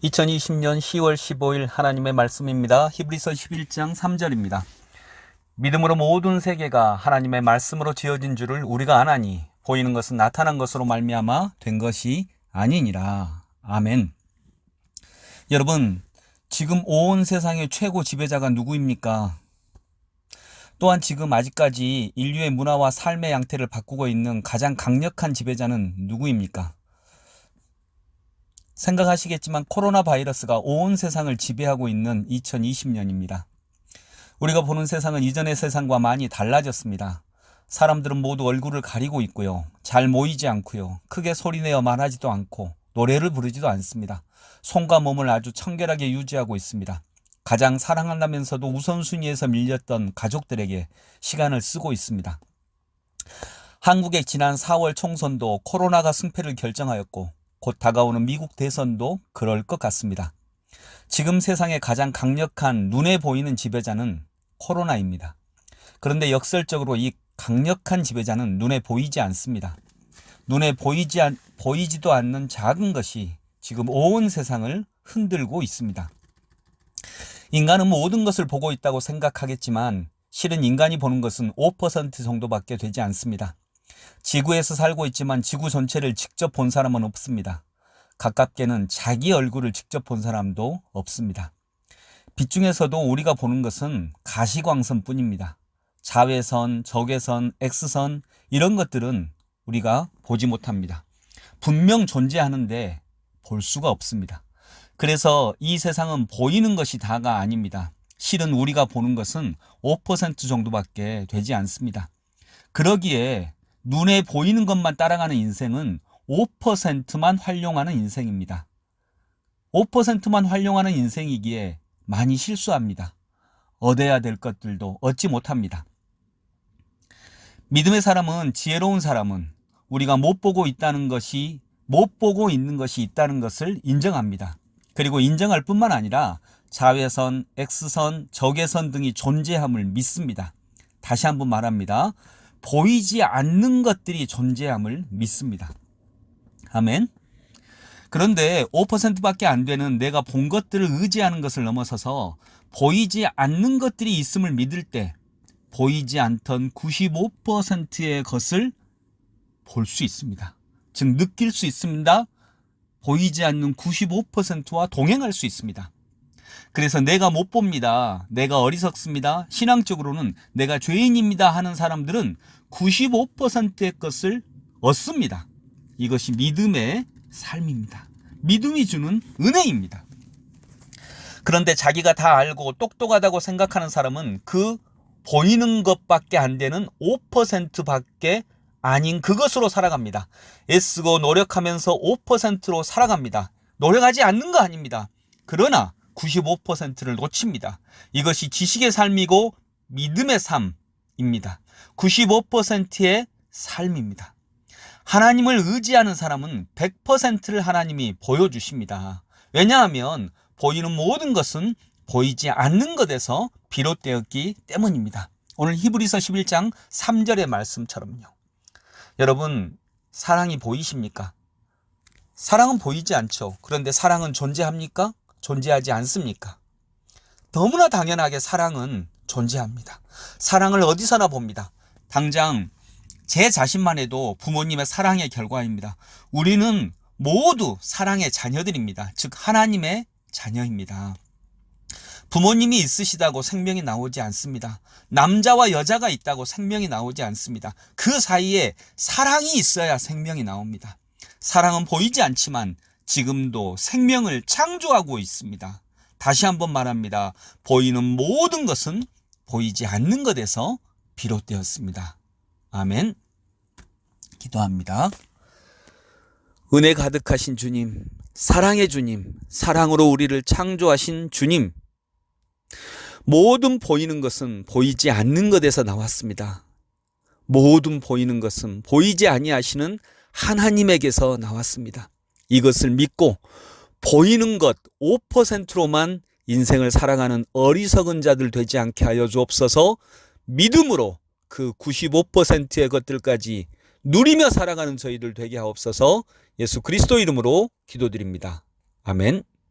2020년 10월 15일 하나님의 말씀입니다. 히브리서 11장 3절입니다. 믿음으로 모든 세계가 하나님의 말씀으로 지어진 줄을 우리가 아나니 보이는 것은 나타난 것으로 말미암아 된 것이 아니니라. 아멘. 여러분, 지금 온 세상의 최고 지배자가 누구입니까? 또한 지금 아직까지 인류의 문화와 삶의 양태를 바꾸고 있는 가장 강력한 지배자는 누구입니까? 생각하시겠지만 코로나 바이러스가 온 세상을 지배하고 있는 2020년입니다. 우리가 보는 세상은 이전의 세상과 많이 달라졌습니다. 사람들은 모두 얼굴을 가리고 있고요. 잘 모이지 않고요. 크게 소리내어 말하지도 않고 노래를 부르지도 않습니다. 손과 몸을 아주 청결하게 유지하고 있습니다. 가장 사랑한다면서도 우선순위에서 밀렸던 가족들에게 시간을 쓰고 있습니다. 한국의 지난 4월 총선도 코로나가 승패를 결정하였고 곧 다가오는 미국 대선도 그럴 것 같습니다. 지금 세상의 가장 강력한 눈에 보이는 지배자는 코로나입니다. 그런데 역설적으로 이 강력한 지배자는 눈에 보이지 않습니다. 눈에 보이지도 않는 작은 것이 지금 온 세상을 흔들고 있습니다. 인간은 모든 것을 보고 있다고 생각하겠지만 실은 인간이 보는 것은 5% 정도밖에 되지 않습니다. 지구에서 살고 있지만 지구 전체를 직접 본 사람은 없습니다. 가깝게는 자기 얼굴을 직접 본 사람도 없습니다. 빛 중에서도 우리가 보는 것은 가시광선뿐입니다. 자외선, 적외선, X선 이런 것들은 우리가 보지 못합니다. 분명 존재하는데 볼 수가 없습니다. 그래서 이 세상은 보이는 것이 다가 아닙니다. 실은 우리가 보는 것은 5% 정도밖에 되지 않습니다. 그러기에 눈에 보이는 것만 따라가는 인생은 5%만 활용하는 인생입니다. 5%만 활용하는 인생이기에 많이 실수합니다. 얻어야 될 것들도 얻지 못합니다. 믿음의 사람은, 지혜로운 사람은 우리가 못 보고 있는 것이 있다는 것을 인정합니다. 그리고 인정할 뿐만 아니라 자외선, X선, 적외선 등이 존재함을 믿습니다. 다시 한번 말합니다. 보이지 않는 것들이 존재함을 믿습니다. 아멘. 그런데 5%밖에 안 되는 내가 본 것들을 의지하는 것을 넘어서서 보이지 않는 것들이 있음을 믿을 때 보이지 않던 95%의 것을 볼 수 있습니다. 즉 느낄 수 있습니다. 보이지 않는 95%와 동행할 수 있습니다. 그래서 내가 못 봅니다. 내가 어리석습니다. 신앙적으로는 내가 죄인입니다 하는 사람들은 95%의 것을 얻습니다. 이것이 믿음의 삶입니다. 믿음이 주는 은혜입니다. 그런데 자기가 다 알고 똑똑하다고 생각하는 사람은 그 보이는 것밖에 안 되는 5%밖에 아닌 그것으로 살아갑니다. 애쓰고 노력하면서 5%로 살아갑니다. 노력하지 않는 거 아닙니다. 그러나 95%를 놓칩니다. 이것이 지식의 삶이고 믿음의 삶입니다. 95%의 삶입니다. 하나님을 의지하는 사람은 100%를 하나님이 보여주십니다. 왜냐하면 보이는 모든 것은 보이지 않는 것에서 비롯되었기 때문입니다. 오늘 히브리서 11장 3절의 말씀처럼요. 여러분, 사랑이 보이십니까? 사랑은 보이지 않죠. 그런데 사랑은 존재합니까? 존재하지 않습니까? 너무나 당연하게 사랑은 존재합니다. 사랑을 어디서나 봅니다. 당장 제 자신만 해도 부모님의 사랑의 결과입니다. 우리는 모두 사랑의 자녀들입니다. 즉 하나님의 자녀입니다. 부모님이 있으시다고 생명이 나오지 않습니다. 남자와 여자가 있다고 생명이 나오지 않습니다. 그 사이에 사랑이 있어야 생명이 나옵니다. 사랑은 보이지 않지만 지금도 생명을 창조하고 있습니다. 다시 한번 말합니다. 보이는 모든 것은 보이지 않는 것에서 비롯되었습니다. 아멘. 기도합니다. 은혜 가득하신 주님, 사랑의 주님, 사랑으로 우리를 창조하신 주님, 모든 보이는 것은 보이지 않는 것에서 나왔습니다. 모든 보이는 것은 보이지 아니하시는 하나님에게서 나왔습니다. 이것을 믿고 보이는 것 5%로만 인생을 살아가는 어리석은 자들 되지 않게 하여 주옵소서. 믿음으로 그 95%의 것들까지 누리며 살아가는 저희들 되게 하옵소서. 예수 그리스도 이름으로 기도드립니다. 아멘.